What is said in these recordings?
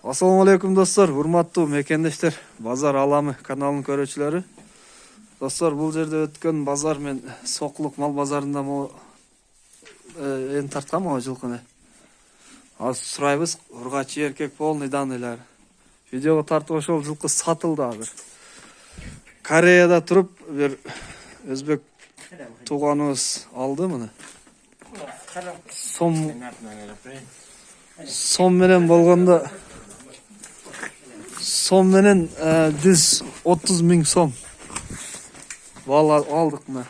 Assalamu alaikum dostlar, урматтуу мекендештер, Базар аламы каналынын көрүүчүлөрү. Достор, бул жерде өткөн базар мен Соқлук мал базарында эн тарткан могу жылкыны. Азыр сурайбыз, ургачы эркек полный данныйлар. Видеого тартып ошол жылкы сатылды азыр. Кореяда туруп, бир өзбек тууганыбыз алды муну. Сом менен болгондо сом менен 130 000 сом. Вала алдык мына.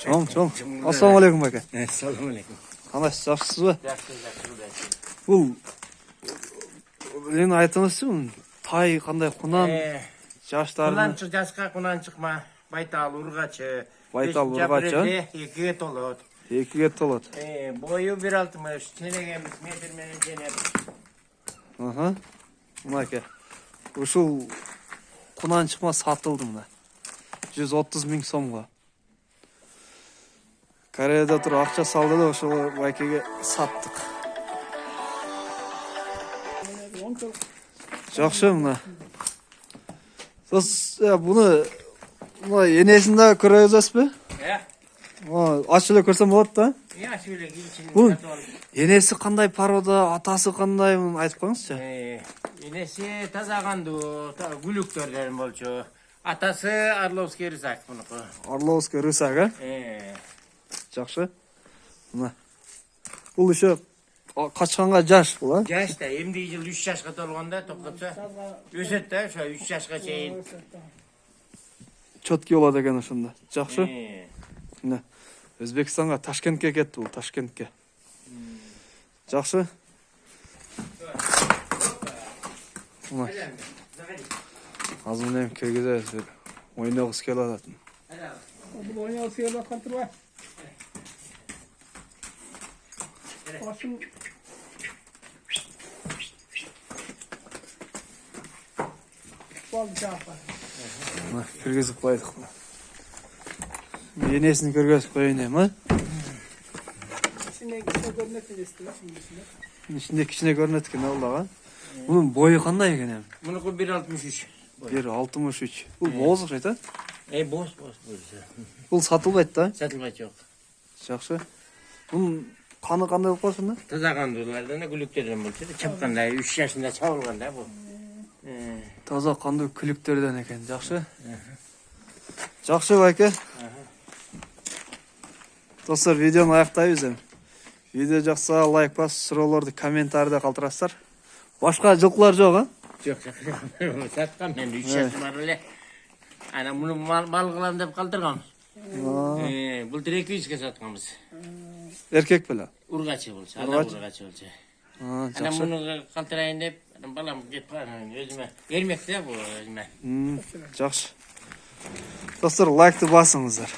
Чоң. Ассаламу алейкум ака. Ассаламу алейкум. Кандайсыз, жакшысызбы? Жакшы. Бул эми айтыңызчы, тай кандай кунан жаштарын? Кунанчык жашка кунан чыкма. Байтал ургачы. Байтал ургачы. 2 толот. 2 толот. Бою 1.60. Ченегemiz метр менен женеп. Мына ушул кунан чыкма сатылды мына. 130 000 сомго. Кореяда туруп акча салды да ошол байкеге саттык. Жакшы мына. Буну энесин да көрөбүзбү? Ачып эле көрсөм болот да? Ачып эле кийинчи. Бул энеси кандай порода, атасы кандай, айтып коюңузчу. Энеси таза кандуу, гүлүктөрдөн болчу. Атасы Орловский рысак мунуку. Орловский рысак, Жакшы. Мына. Бул еще качканга жаш бул, а? Жаш да, эмди жыл 3 жашка толгондо токтотсо өсөт да, ошо 3 жашка чейин. Чөткү болот экен ошондо. Жакшы. Мына. Өзбекстанга, Ташкентке кетти бул, Ташкентке. Жакшы. Мына. Азыр менен киргизебиз, ойногус келип атат. Бул ойногус келип аткан турбайбы? Ашым болду жапа. Мына киргизип койдук. Энесин көргөзүп коеюн эми, Ичине көрүнөт элестиби? ичинде кичине көрүнөт экен ал дагы. Мунун бою кандай экен эми? Мунуку 1.63. 1.63. Бул боз окшойт, а? Боз. Бул сатылбайт да? Сатылбайт жок. Жакшы. Бунун каны кандай болуп калсын да? Таза кандуулардан гүлүктөрдөн болчу. Чапканда 3 жашында чабылган да бул. Таза кандуу күлүктөрдөн экен, жакшы. Жакшы байке. Достор, видеону аяктайбыз эми. Видео жакса лайк бас, суроолорду комментарийде калтырасыздар. Башка жылкылар жок, а? Жок. Саткан мен 3 жашым бар эле. Ана муну мал кылам деп калтырганбыз. Бул 200 сатканбыз. Эркек беле? Ургачы болчу, ана ургачы болчу. Ана Жакшы. муну калтырайын деп, балам кетип калган өзүмө. Эрмек да бул өзүмө. Жакшы. Достор, лайкты басыңыздар.